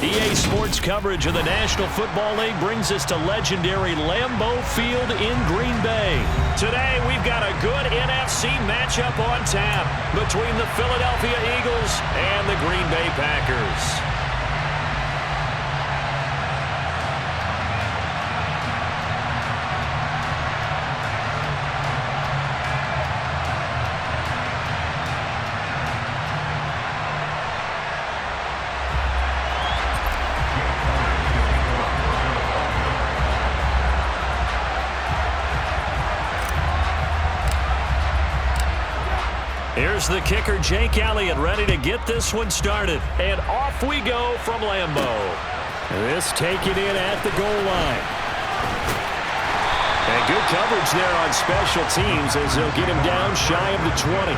EA Sports coverage of the National Football League brings us to legendary Lambeau Field in Green Bay. Today, we've got a good NFC matchup on tap between the Philadelphia Eagles and the Green Bay Packers. Here's the kicker, Jake Elliott, ready to get this one started. And off we go from Lambeau. This taken in at the goal line. And good coverage there on special teams as they'll get him down shy of the 20.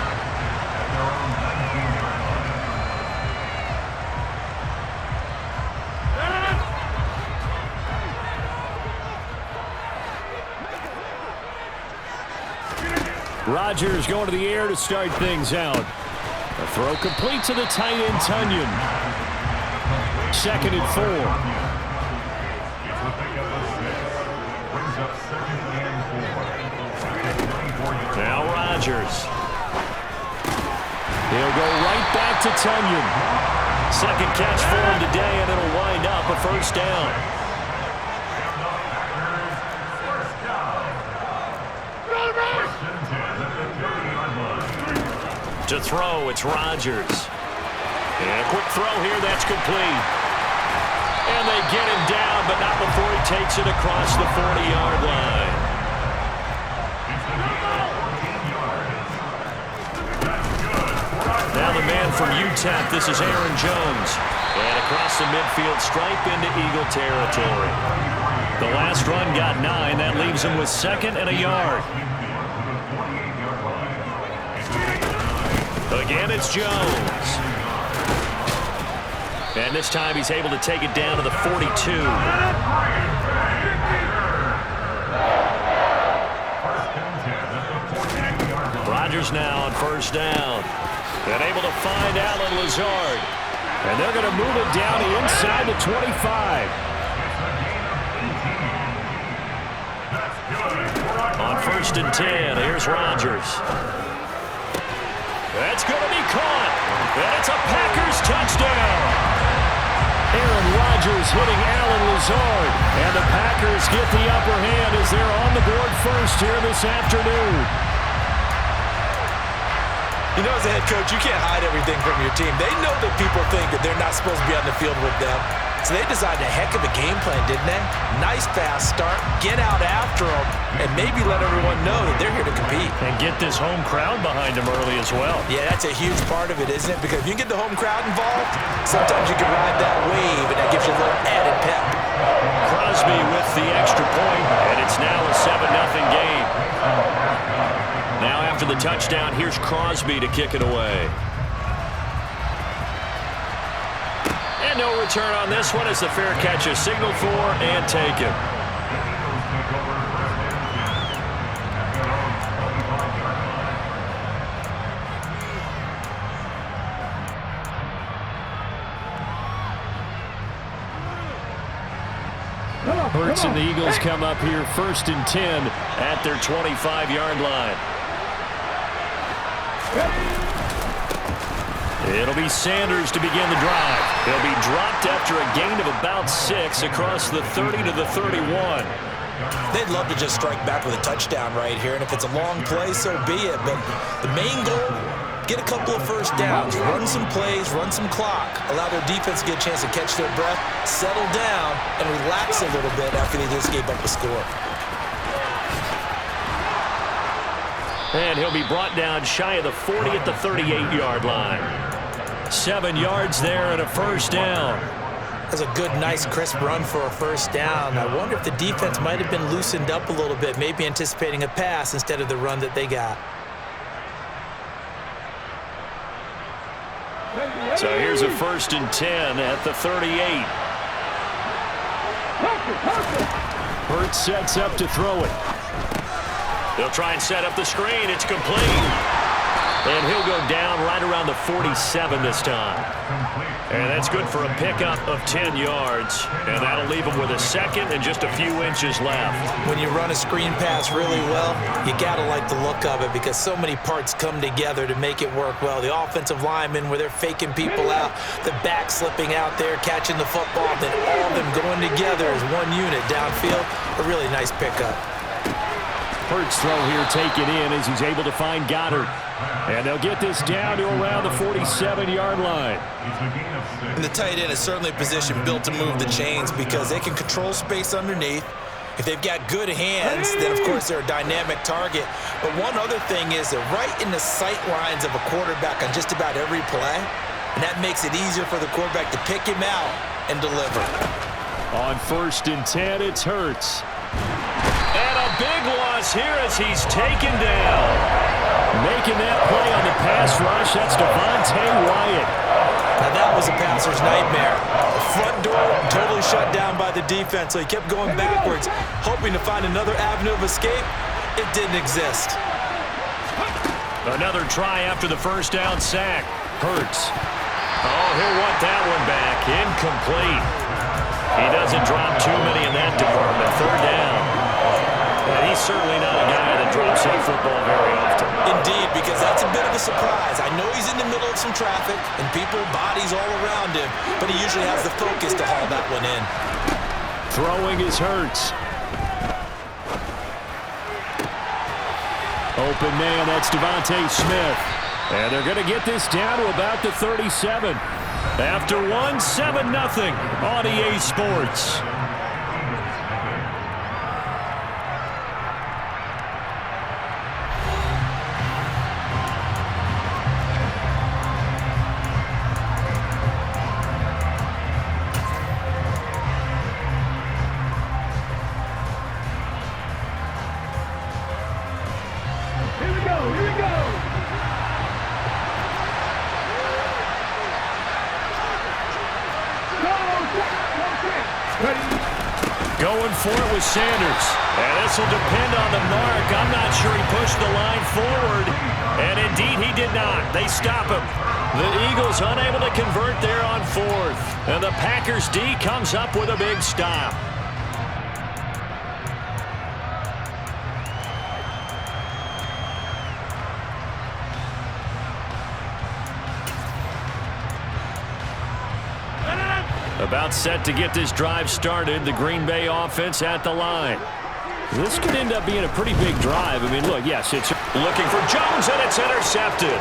Rodgers going to the air to start things out. A throw complete to the tight end, Tunyon. 2nd and 4. Now Rodgers. He'll go right back to Tunyon. Second catch for him today, and it'll wind up a first down. To throw, it's Rodgers. And a quick throw here, that's complete. And they get him down, but not before he takes it across the 40-yard line. Now the man from UTEP, this is Aaron Jones. And across the midfield stripe into Eagle territory. The last run got 9. That leaves him with 2nd and a yard. Again, it's Jones. And this time he's able to take it down to the 42. Rodgers now on first down. And able to find Allen Lazard. And they're going to move it down inside the 25. On 1st and 10, here's Rodgers. That's going to be caught. And it's a Packers touchdown. Aaron Rodgers hitting Allen Lazard. And the Packers get the upper hand as they're on the board first here this afternoon. You know, as a head coach, you can't hide everything from your team. They know that people think that they're not supposed to be on the field with them. So they designed a heck of a game plan, didn't they? Nice fast start, get out after them, and maybe let everyone know that they're here to compete. And get this home crowd behind them early as well. Yeah, that's a huge part of it, isn't it? Because if you can get the home crowd involved, sometimes you can ride that wave, and that gives you a little added pep. Crosby with the extra point, and it's now a 7-0 game. Now after the touchdown, here's Crosby to kick it away. And no return on this one as the fair catch is signaled for and taken. Hurts and the Eagles come up here 1st and 10 at their 25-yard line. It'll be Sanders to begin the drive. He'll be dropped after a gain of about 6 across the 30 to the 31. They'd love to just strike back with a touchdown right here, and if it's a long play, so be it. But the main goal, get a couple of first downs, run some plays, run some clock, allow their defense to get a chance to catch their breath, settle down, and relax a little bit after they just gave up a score. And he'll be brought down shy of the 40 at the 38-yard line. 7 yards there and a first down. That's a good, nice, crisp run for a first down. I wonder if the defense might have been loosened up a little bit, maybe anticipating a pass instead of the run that they got. So here's a 1st and 10 at the 38. Hurts sets up to throw it. They'll try and set up the screen. It's complete. And he'll go down right around the 47 this time. And that's good for a pickup of 10 yards. And that'll leave him with a second and just a few inches left. When you run a screen pass really well, you got to like the look of it because so many parts come together to make it work well. The offensive linemen where they're faking people out, the back slipping out there, catching the football, then all of them going together as one unit downfield. A really nice pickup. Hurts throw here taken in as he's able to find Goddard. And they'll get this down to around the 47-yard line. And the tight end is certainly a position built to move the chains because they can control space underneath. If they've got good hands, then, of course, they're a dynamic target. But one other thing is they're right in the sight lines of a quarterback on just about every play. And that makes it easier for the quarterback to pick him out and deliver. On 1st and 10, it's Hurts. And a big loss here as he's taken down. Making that play on the pass rush, that's Devontae Wyatt. Now that was a passer's nightmare. The front door totally shut down by the defense, so he kept going backwards, hoping to find another avenue of escape. It didn't exist. Another try after the first down sack. Hurts. Oh, he'll want that one back. Incomplete. He doesn't drop too many in that department. 3rd down. And he's certainly not a guy that drops that football very often. Indeed, because that's a bit of a surprise. I know he's in the middle of some traffic and people, bodies all around him, but he usually has the focus to haul that one in. Throwing is Hurts. Open man, that's Devontae Smith. And they're going to get this down to about the 37. After one, 7-0 on EA Sports. Going for it with Sanders. And this will depend on the mark. I'm not sure he pushed the line forward. And indeed, he did not. They stop him. The Eagles unable to convert there on 4th. And the Packers D comes up with a big stop. About set to get this drive started. The Green Bay offense at the line. This could end up being a pretty big drive. I mean, look, yes, it's looking for Jones, and it's intercepted.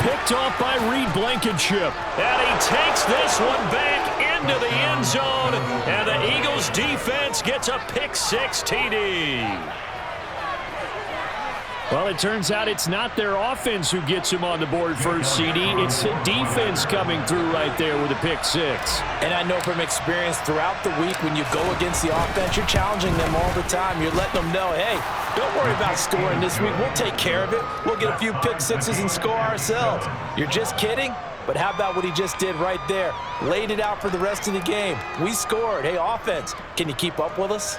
Picked off by Reed Blankenship. And he takes this one back into the end zone. And the Eagles defense gets a pick-6 TD. Well, it turns out it's not their offense who gets him on the board first, CD. It's the defense coming through right there with a pick-6. And I know from experience throughout the week when you go against the offense, you're challenging them all the time. You're letting them know, hey, don't worry about scoring this week. We'll take care of it. We'll get a few pick-6s and score ourselves. You're just kidding? But how about what he just did right there? Laid it out for the rest of the game. We scored. Hey, offense, can you keep up with us?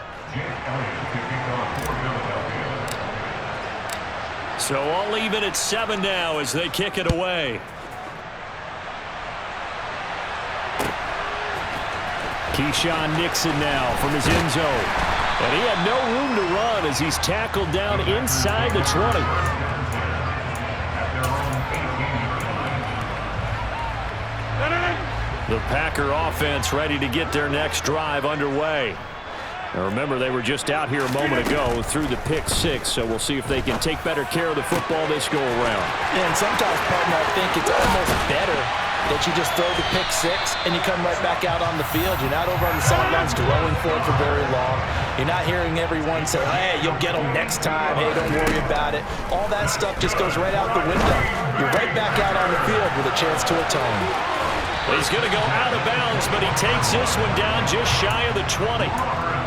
So all even at 7 now as they kick it away. Keyshawn Nixon now from his end zone. And he had no room to run as he's tackled down inside the 20. The Packer offense ready to get their next drive underway. Now remember, they were just out here a moment ago through the pick-6, so we'll see if they can take better care of the football this go-around. And sometimes, partner, I think it's almost better that you just throw the pick-6 and you come right back out on the field. You're not over on the sidelines throwing for it for very long. You're not hearing everyone say, hey, you'll get them next time. Hey, don't worry about it. All that stuff just goes right out the window. You're right back out on the field with a chance to atone. He's going to go out of bounds, but he takes this one down just shy of the 20.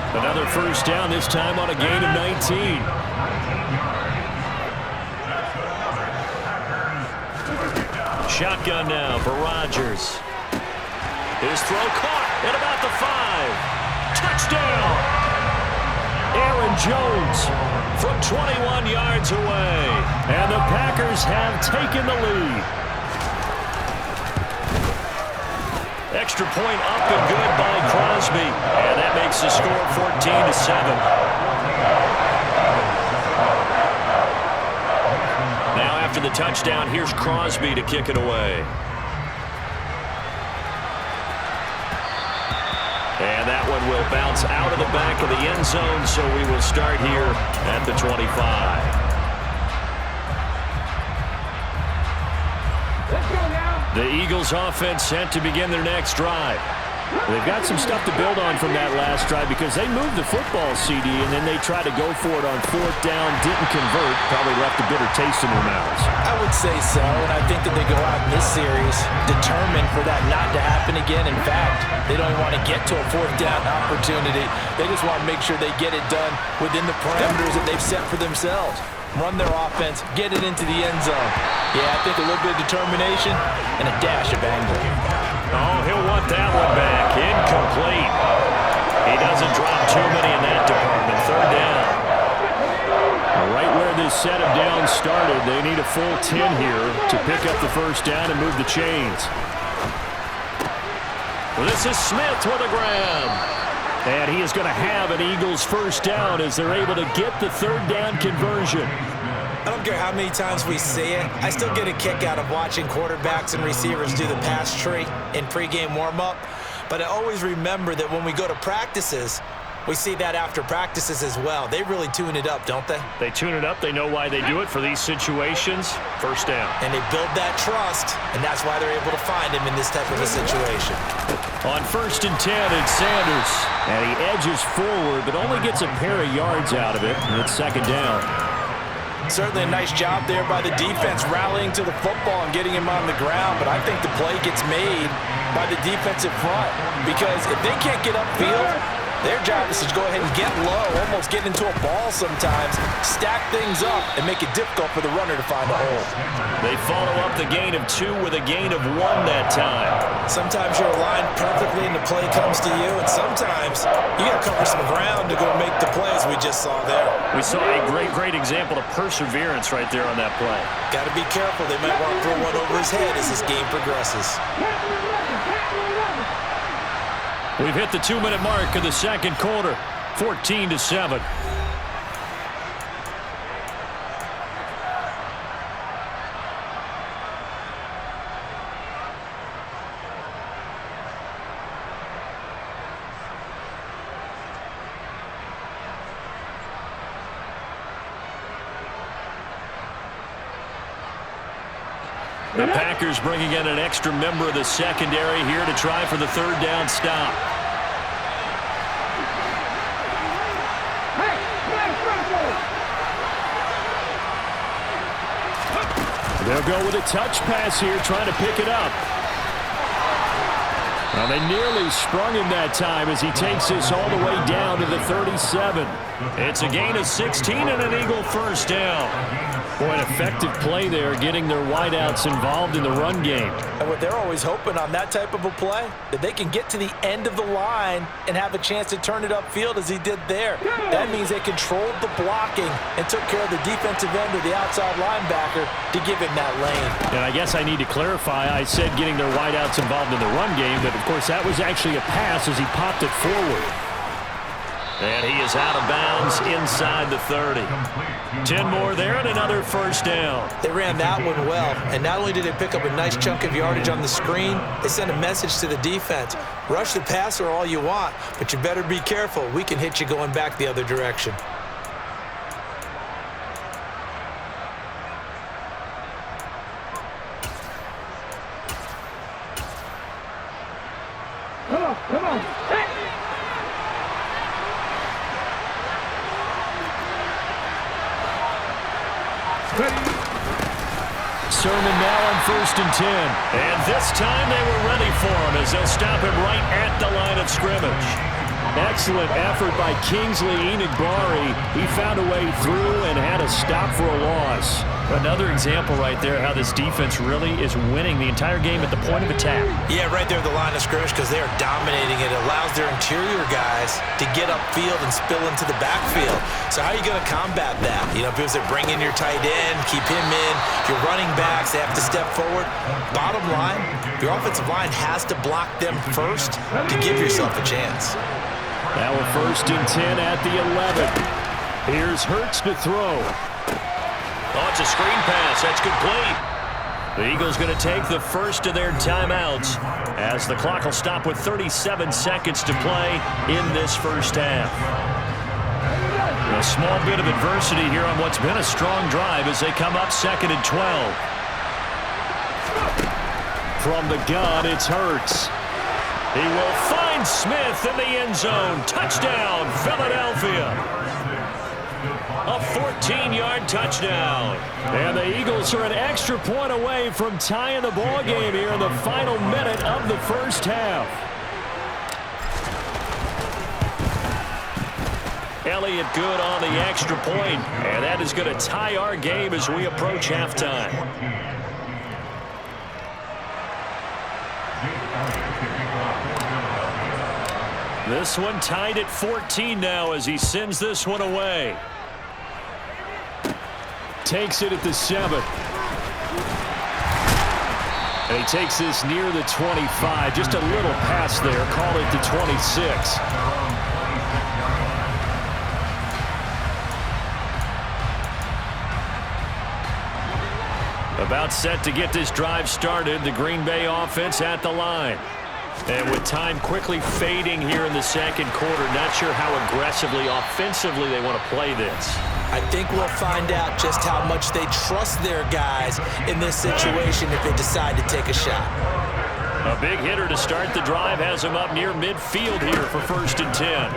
Another first down, this time on a gain of 19. Shotgun now for Rodgers. His throw caught at about the 5. Touchdown! Aaron Jones from 21 yards away. And the Packers have taken the lead. Extra point up and good by Crosby. And that makes the score 14-7. Now after the touchdown, here's Crosby to kick it away. And that one will bounce out of the back of the end zone, so we will start here at the 25. Let's go now. The Eagles offense set to begin their next drive. They've got some stuff to build on from that last drive because they moved the football, CD, and then they tried to go for it on fourth down, didn't convert, probably left a bitter taste in their mouths. I would say so, and I think that they go out in this series determined for that not to happen again. In fact, they don't want to get to a fourth down opportunity. They just want to make sure they get it done within the parameters that they've set for themselves. Run their offense, get it into the end zone. Yeah, I think a little bit of determination and a dash of anger. Oh, he'll want that one back. Incomplete. He doesn't drop too many in that department. Third down. Right where this set of downs started, they need a full 10 here to pick up the first down and move the chains. Well, this is Smith with a grab. And he is going to have an Eagles first down as they're able to get the third down conversion. I don't care how many times we see it. I still get a kick out of watching quarterbacks and receivers do the pass tree in pregame warm-up. But I always remember that when we go to practices, we see that after practices as well. They really tune it up, don't they? They tune it up. They know why they do it for these situations. First down. And they build that trust, and that's why they're able to find him in this type of a situation. On 1st and 10, it's Sanders. And he edges forward, but only gets a pair of yards out of it. And it's second down. Certainly a nice job there by the defense rallying to the football and getting him on the ground, but I think the play gets made by the defensive front because if they can't get upfield, their job is to go ahead and get low, almost get into a ball sometimes, stack things up, and make it difficult for the runner to find a hole. They follow up the gain of 2 with a gain of 1 that time. Sometimes you're aligned perfectly and the play comes to you, and sometimes you got to cover some ground to go make the plays we just saw there. We saw a great example of perseverance right there on that play. Got to be careful. They might want to throw one over his head as this game progresses. We've hit the 2-minute mark of the second quarter, 14-7. The Packers bringing in an extra member of the secondary here to try for the third down stop. They'll go with a touch pass here, trying to pick it up. Now they nearly sprung him that time as he takes this all the way down to the 37. It's a gain of 16 and an Eagle first down. Boy, an effective play there, getting their wideouts involved in the run game. And what they're always hoping on that type of a play, that they can get to the end of the line and have a chance to turn it upfield as he did there. That means they controlled the blocking and took care of the defensive end or the outside linebacker to give him that lane. And I guess I need to clarify, I said getting their wideouts involved in the run game, but of course that was actually a pass as he popped it forward. And he is out of bounds inside the 30. 10 more there and another first down. They ran that one well, and not only did they pick up a nice chunk of yardage on the screen, they sent a message to the defense. Rush the passer all you want, but you better be careful. We can hit you going back the other direction. Come on. Sermon now on 1st and 10. And this time they were ready for him as they'll stop him right at the line of scrimmage. Excellent effort by Kingsley Enagbari. He found a way through and had a stop for a loss. Another example right there how this defense really is winning the entire game at the point of attack. Yeah, right there at the line of scrimmage because they are dominating it. It allows their interior guys to get upfield and spill into the backfield. So how are you going to combat that? You know, because they bring in your tight end, keep him in. Your running backs, they have to step forward. Bottom line, your offensive line has to block them first to give yourself a chance. Now we're 1st and 10 at the 11. Here's Hurts to throw. Oh, it's a screen pass. That's complete. The Eagles going to take the first of their timeouts as the clock will stop with 37 seconds to play in this first half. A small bit of adversity here on what's been a strong drive as they come up 2nd and 12. From the gun, it's Hurts. He will find Smith in the end zone. Touchdown, Philadelphia. A 14-yard touchdown. And the Eagles are an extra point away from tying the ball game here in the final minute of the first half. Elliott good on the extra point, and that is going to tie our game as we approach halftime. This one tied at 14 now as he sends this one away. Takes it at the 7. And he takes this near the 25. Just a little pass there. Call it the 26. About set to get this drive started. The Green Bay offense at the line. And with time quickly fading here in the second quarter, not sure how aggressively, offensively they want to play this. I think we'll find out just how much they trust their guys in this situation if they decide to take a shot. A big hitter to start the drive has him up near midfield here for 1st and 10.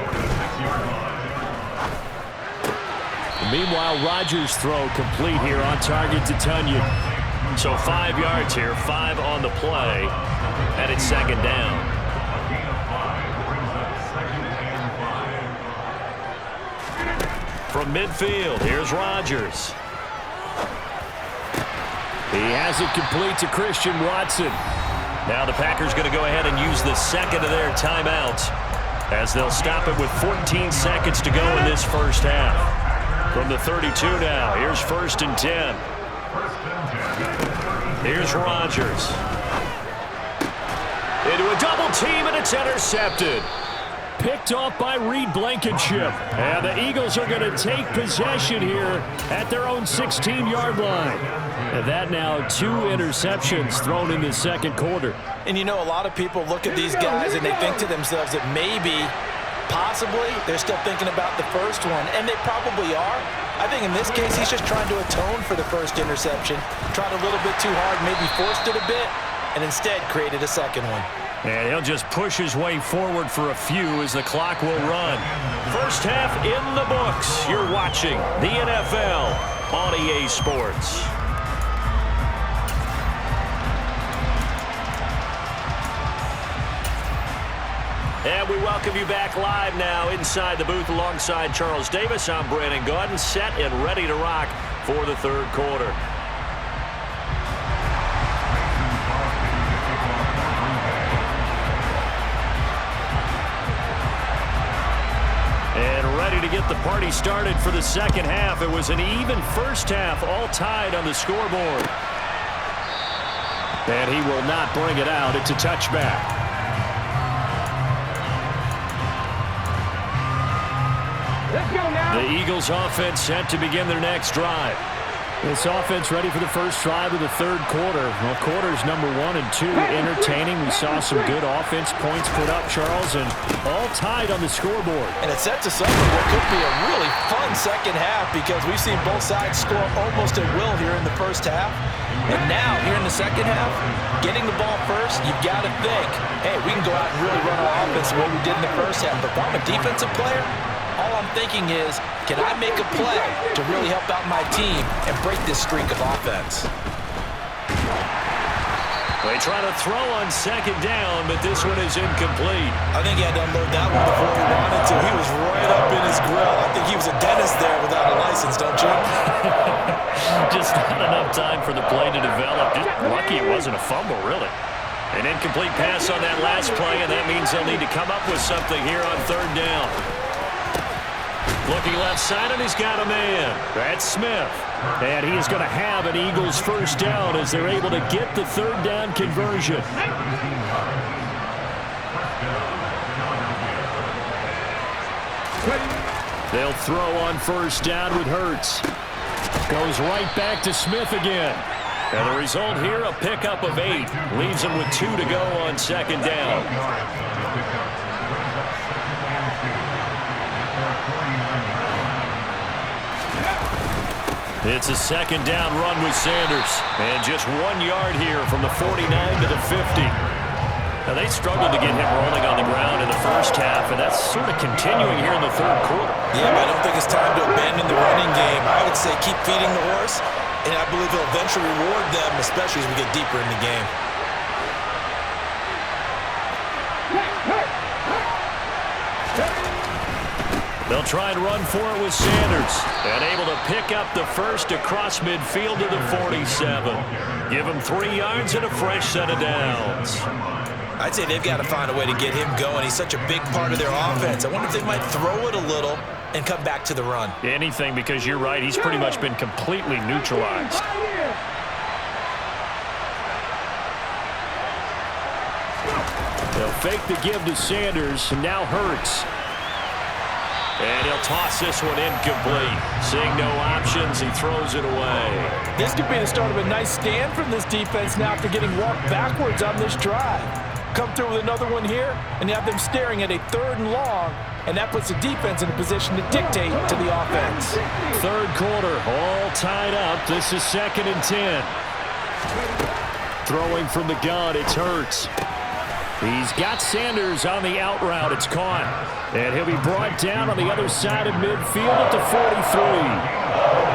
Meanwhile, Rodgers' throw complete here on target to Tunyon. So 5 yards here, 5 on the play, and it's 2nd down. From midfield, here's Rodgers. He has it complete to Christian Watson. Now the Packers going to go ahead and use the second of their timeouts as they'll stop it with 14 seconds to go in this first half. From the 32 now, here's 1st and 10. Here's Rodgers. Into a double team, and it's intercepted. Picked off by Reed Blankenship. And the Eagles are going to take possession here at their own 16-yard line. And that now 2 interceptions thrown in the second quarter. And you know, a lot of people look at these guys and they think to themselves that maybe, possibly, they're still thinking about the first one. And they probably are. I think in this case, he's just trying to atone for the first interception. Tried a little bit too hard, maybe forced it a bit, and instead created a second one. And he'll just push his way forward for a few as the clock will run. First half in the books. You're watching the NFL on EA Sports. And we welcome you back live now inside the booth alongside Charles Davis. I'm Brandon Gaudin, set and ready to rock for the third quarter. And ready to get the party started for the second half. It was an even first half, all tied on the scoreboard. And he will not bring it out. It's a touchback. The Eagles offense set to begin their next drive. This offense ready for the first drive of the third quarter. Well, quarters number 1 and 2 entertaining. We saw some good offense points put up, Charles, and all tied on the scoreboard. And it sets us up for what could be a really fun second half because we've seen both sides score almost at will here in the first half. And now, here in the second half, getting the ball first, you've got to think, hey, we can go out and really run our offense the way we did in the first half. But if I'm a defensive player, all I'm thinking is, can I make a play to really help out my team and break this streak of offense? They try to throw on second down, but this one is incomplete. I think he had to unload that one before he wanted to. He was right up in his grill. I think he was a dentist there without a license, don't you? Just not enough time for the play to develop. Just lucky it wasn't a fumble, really. An incomplete pass on that last play, and that means they'll need to come up with something here on third down. Looking left side, and he's got a man. That's Smith. And he is going to have an Eagles first down as they're able to get the third down conversion. They'll throw on first down with Hurts. Goes right back to Smith again. And the result here, a pickup of 8. Leaves him with 2 to go on second down. It's a second down run with Sanders. And just 1 yard here from the 49 to the 50. Now, they struggled to get him rolling on the ground in the first half, and that's sort of continuing here in the third quarter. Yeah, but I don't think it's time to abandon the running game. I would say keep feeding the horse, and I believe he'll eventually reward them, especially as we get deeper in the game. They'll try and run for it with Sanders. And able to pick up the first across midfield to the 47. Give him 3 yards and a fresh set of downs. I'd say they've got to find a way to get him going. He's such a big part of their offense. I wonder if they might throw it a little and come back to the run. Anything, because you're right. He's pretty much been completely neutralized. They'll fake the give to Sanders, and now Hurts. And he'll toss this one incomplete. Seeing no options, he throws it away. This could be the start of a nice stand from this defense now after getting walked backwards on this drive. Come through with another one here, and you have them staring at a 3rd and long, and that puts the defense in a position to dictate to the offense. Third quarter, all tied up. This is 2nd and 10. Throwing from the gun, it's Hurts. He's got Sanders on the out route. It's caught. And he'll be brought down on the other side of midfield at the 43.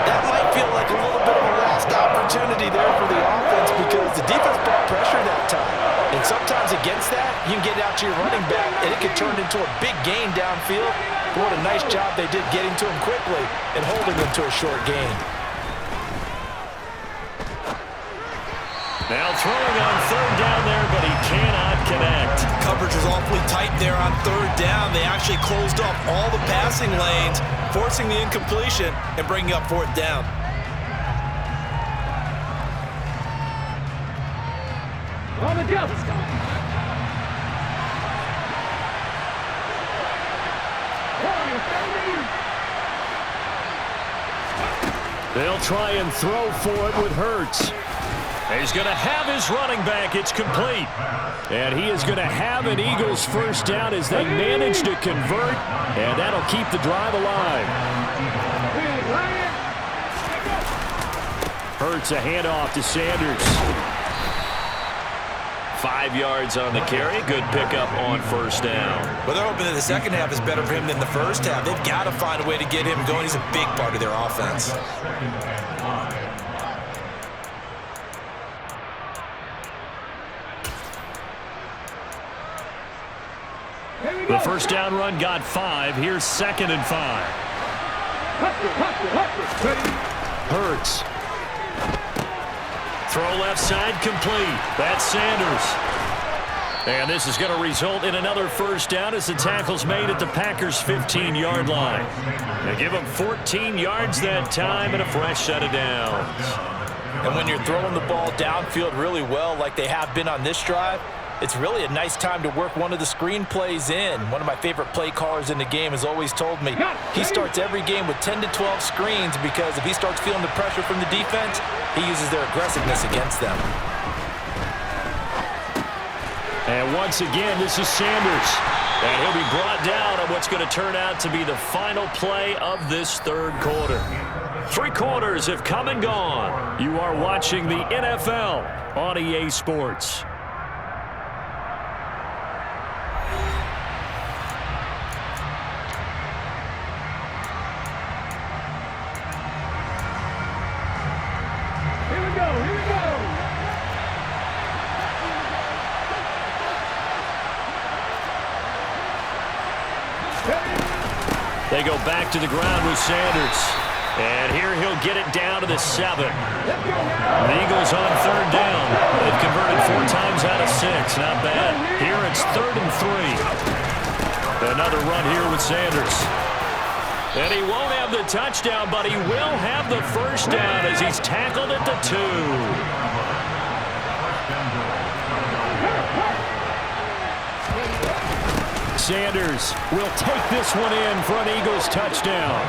That might feel like a little bit of a lost opportunity there for the offense because the defense brought pressure that time. And sometimes against that, you can get out to your running back, and it can turn into a big gain downfield. But what a nice job they did getting to him quickly and holding him to a short gain. Now throwing on third down there, but he cannot connect. Coverage was awfully tight there on third down. They actually closed off all the passing lanes, forcing the incompletion and bringing up 4th down. On the jump. They'll try and throw for it with Hurts. He's going to have his running back. It's complete. And he is going to have an Eagles first down as they manage to convert. And that'll keep the drive alive. Hurts a handoff to Sanders. 5 yards on the carry. Good pickup on first down. Well, they're hoping that the second half is better for him than the first half. They've got to find a way to get him going. He's a big part of their offense. The first down run got 5. Here's 2nd and 5. Hurts. Throw left side complete. That's Sanders. And this is going to result in another first down as the tackle's made at the Packers' 15-yard line. They give them 14 yards that time and a fresh set of downs. And when you're throwing the ball downfield really well like they have been on this drive, it's really a nice time to work one of the screen plays in. One of my favorite play callers in the game has always told me he starts every game with 10 to 12 screens because if he starts feeling the pressure from the defense, he uses their aggressiveness against them. And once again, this is Sanders. And he'll be brought down on what's going to turn out to be the final play of this third quarter. 3 quarters have come and gone. You are watching the NFL on EA Sports. They go back to the ground with Sanders. And here he'll get it down to the 7. The Eagles on 3rd down. They've converted 4 times out of 6. Not bad. Here it's 3rd and 3. Another run here with Sanders. And he won't have the touchdown, but he will have the first down as he's tackled at the 2. Sanders will take this one in for an Eagles touchdown.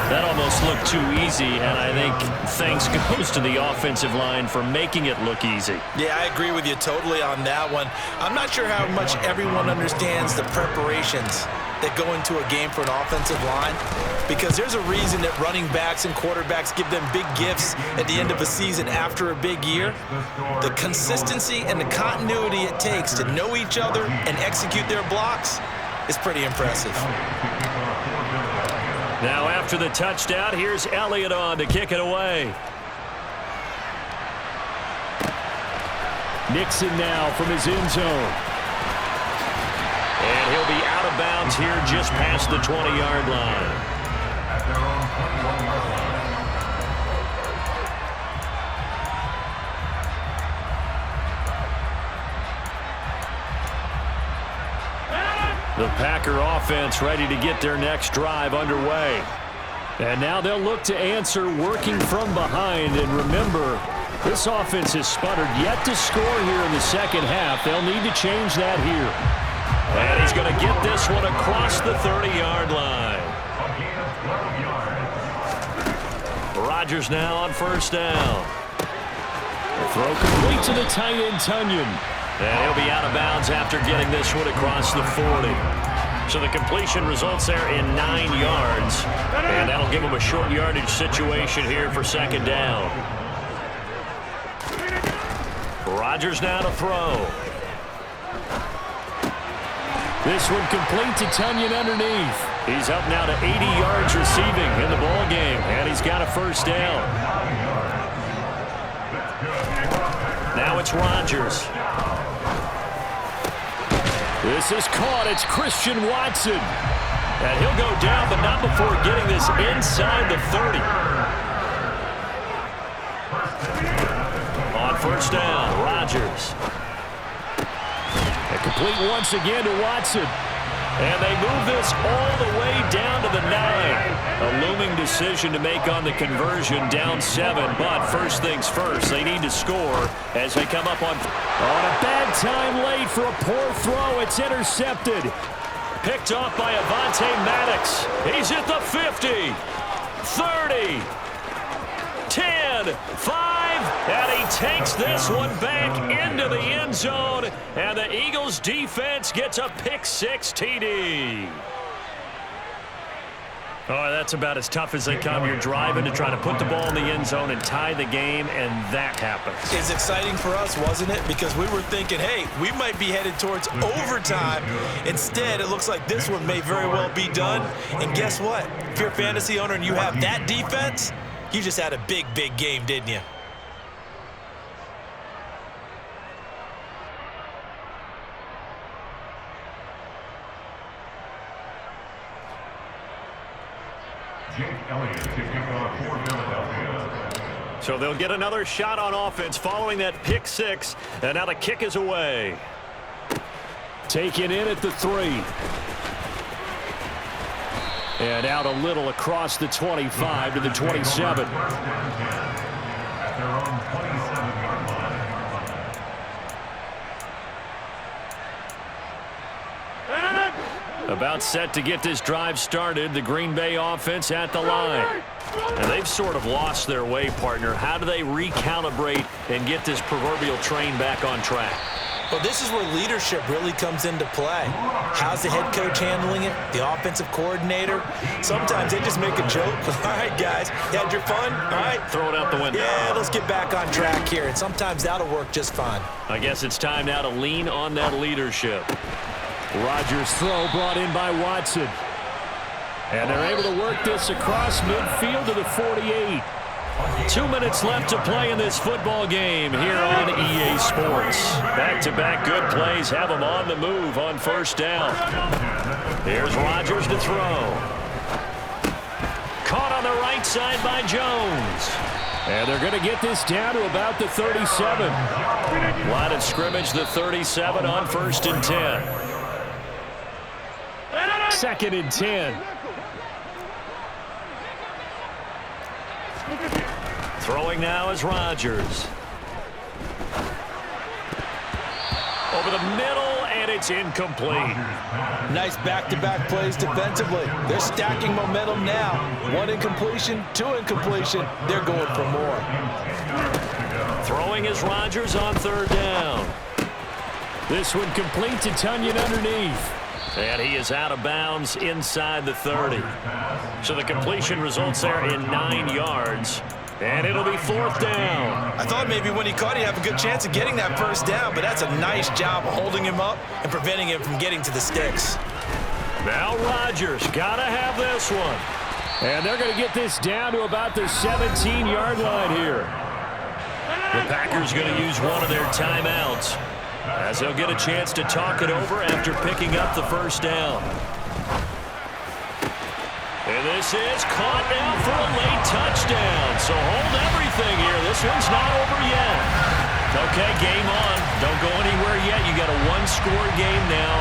That almost looked too easy, and I think thanks goes to the offensive line for making it look easy. Yeah, I agree with you totally on that one. I'm not sure how much everyone understands the preparations that go into a game for an offensive line, because there's a reason that running backs and quarterbacks give them big gifts at the end of a season after a big year. The consistency and the continuity it takes to know each other and execute their blocks is pretty impressive. Now after the touchdown, here's Elliott on to kick it away. Nixon now from his end zone. And he'll be out of bounds here just past the 20-yard line. The Packer offense ready to get their next drive underway. And now they'll look to answer working from behind. And remember, this offense has sputtered yet to score here in the second half. They'll need to change that here. And he's going to get this one across the 30-yard line. Rodgers now on 1st down. The throw complete to the tight end, Tunyon. And he'll be out of bounds after getting this one across the 40. So the completion results there in 9 yards. And that'll give him a short yardage situation here for 2nd down. Rodgers now to throw. This one complete to Tunyon underneath. He's up now to 80 yards receiving in the ball game, and he's got a 1st down. Now it's Rodgers. This is caught. It's Christian Watson. And he'll go down, but not before getting this inside the 30. On 1st down, Rodgers. And complete once again to Watson. And they move this all the way down to the 9. A looming decision to make on the conversion, down 7. But first things first, they need to score as they come up on a bad time late for a poor throw. It's intercepted. Picked off by Avonte Maddox. He's at the 50, 30, 10, 5, and he takes this one back into the end zone, and the Eagles defense gets a pick-6 TD. Oh, that's about as tough as they come. You're driving to try to put the ball in the end zone and tie the game, and that happens. It's exciting for us, wasn't it? Because we were thinking, hey, we might be headed towards overtime. Instead, it looks like this one may very well be done. And guess what? If you're a fantasy owner and you have that defense, you just had a big, big game, didn't you? So they'll get another shot on offense following that pick-6, and now the kick is away. Taken in at the 3. And out a little across the 25 to the 27. About set to get this drive started, the Green Bay offense at the line. And they've sort of lost their way, partner. How do they recalibrate and get this proverbial train back on track? Well, this is where leadership really comes into play. How's the head coach handling it? The offensive coordinator? Sometimes they just make a joke. All right, guys, you had your fun? All right. Throw it out the window. Yeah, let's get back on track here. And sometimes that'll work just fine. I guess it's time now to lean on that leadership. Rodgers' throw brought in by Watson. And they're able to work this across midfield to the 48. 2 minutes left to play in this football game here on EA Sports. Back-to-back good plays have them on the move on 1st down. Here's Rodgers to throw. on the right side by Jones. And they're going to get this down to about the 37. Line of scrimmage, the 37 on 1st and 10. 2nd and 10. Throwing now is Rodgers. Over the middle, and it's incomplete. Nice back-to-back plays defensively. They're stacking momentum now. 1 incompletion, 2 incompletion. They're going for more. Throwing is Rodgers on 3rd down. This one complete to Tunyon underneath. And he is out of bounds inside the 30. So the completion results there in 9 yards. And it'll be 4th down. I thought maybe when he caught, he'd have a good chance of getting that 1st down, but that's a nice job holding him up and preventing him from getting to the sticks. Now Rodgers got to have this one. And they're going to get this down to about the 17-yard line here. The Packers going to use one of their timeouts as they'll get a chance to talk it over after picking up the 1st down. And this is caught now for a late touchdown. So hold everything here. This one's not over yet. Okay, game on. Don't go anywhere yet. You got a 1-score game now.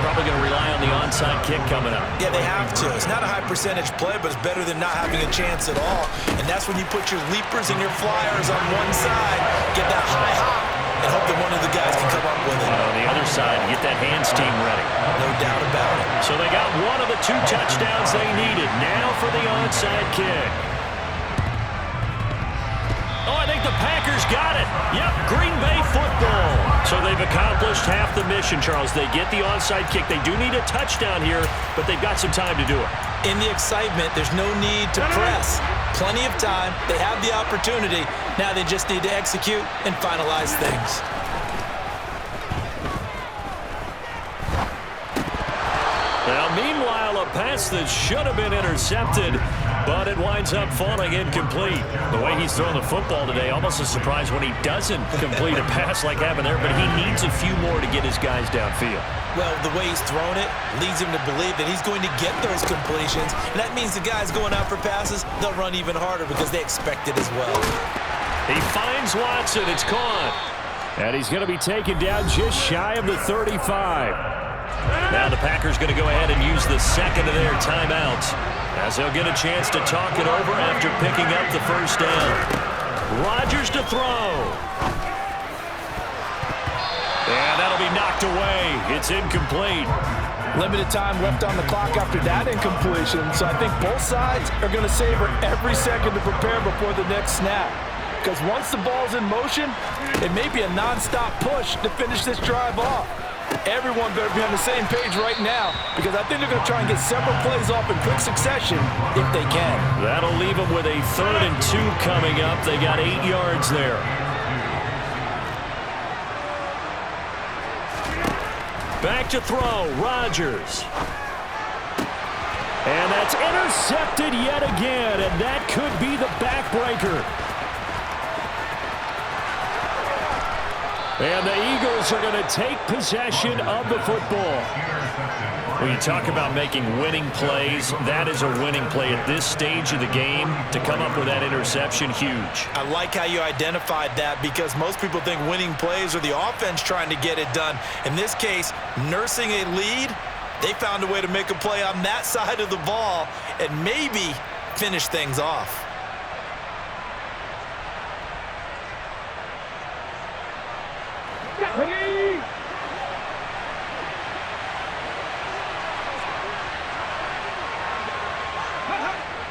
Probably going to rely on the onside kick coming up. Yeah, they have to. It's not a high percentage play, but it's better than not having a chance at all. And that's when you put your leapers and your flyers on one side, get that high hop, and hope that one of the guys can come up with it. And on the other side, get that hands team ready. No doubt about it. So they got one of the 2 touchdowns they needed. Now for the onside kick. Oh, I think the Packers got it. Yep, Green Bay football. So they've accomplished half the mission, Charles. They get the onside kick. They do need a touchdown here, but they've got some time to do it. In the excitement, there's no need to press. Plenty of time. They have the opportunity. Now they just need to execute and finalize things. Now, meanwhile, a pass that should have been intercepted, but it winds up falling incomplete. The way he's throwing the football today, almost a surprise when he doesn't complete a pass like happened there, but he needs a few more to get his guys downfield. Well, the way he's thrown it leads him to believe that he's going to get those completions. And that means the guys going out for passes, they'll run even harder because they expect it as well. He finds Watson. It's caught. And he's going to be taken down just shy of the 35. Now the Packers going to go ahead and use the 2nd of their timeouts as they'll get a chance to talk it over after picking up the 1st down. Rodgers to throw. And that'll be knocked away. It's incomplete. Limited time left on the clock after that incompletion, so I think both sides are going to savor every second to prepare before the next snap. Because once the ball's in motion, it may be a non-stop push to finish this drive off. Everyone better be on the same page right now because I think they're going to try and get several plays off in quick succession if they can. That'll leave them with a 3rd and 2 coming up. They got 8 yards there. Back to throw, Rodgers. And that's intercepted yet again, and that could be the backbreaker. And the Eagles are going to take possession of the football. When you talk about making winning plays, that is a winning play at this stage of the game. To come up with that interception, huge. I like how you identified that because most people think winning plays are the offense trying to get it done. In this case, nursing a lead, they found a way to make a play on that side of the ball and maybe finish things off.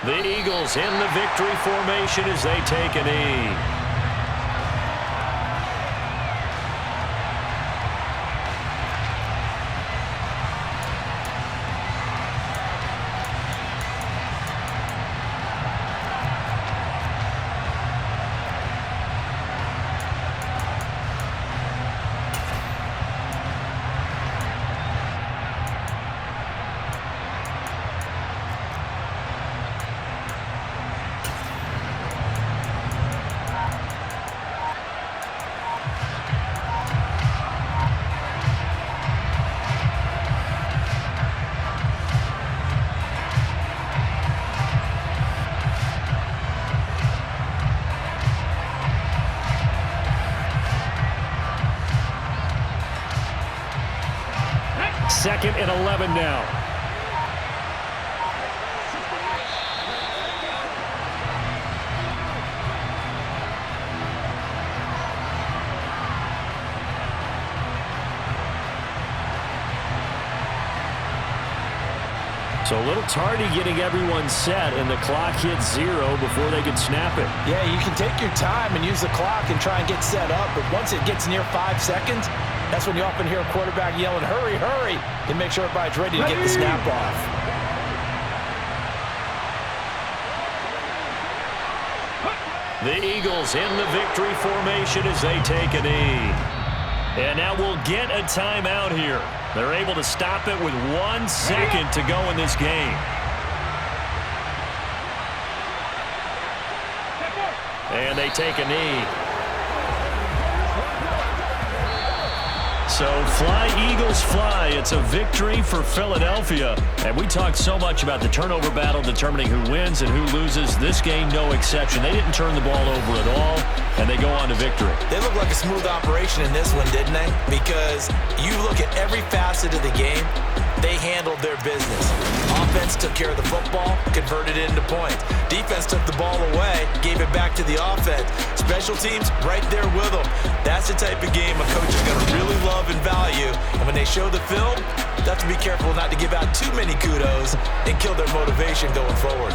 The Eagles in the victory formation as they take a knee. 2nd and 11 now. So a little tardy getting everyone set, and the clock hits 0 before they can snap it. Yeah, you can take your time and use the clock and try and get set up, but once it gets near 5 seconds, that's when you often hear a quarterback yelling, hurry, hurry, and make sure everybody's ready to get the snap off. The Eagles in the victory formation as they take a knee. And now we'll get a timeout here. They're able to stop it with 1 second to go in this game. And they take a knee. So fly, Eagles, fly. It's a victory for Philadelphia. And we talked so much about the turnover battle determining who wins and who loses. This game, no exception. They didn't turn the ball over at all, and they go on to victory. They look like a smooth operation in this one, didn't they? Because you look at every facet of the game, they handled their business. Offense took care of the football, converted it into points. Defense took the ball away, gave it back to the offense. Special teams, right there with them. That's the type of game a coach is going to really love and value. And when they show the film, they have to be careful not to give out too many kudos and kill their motivation going forward.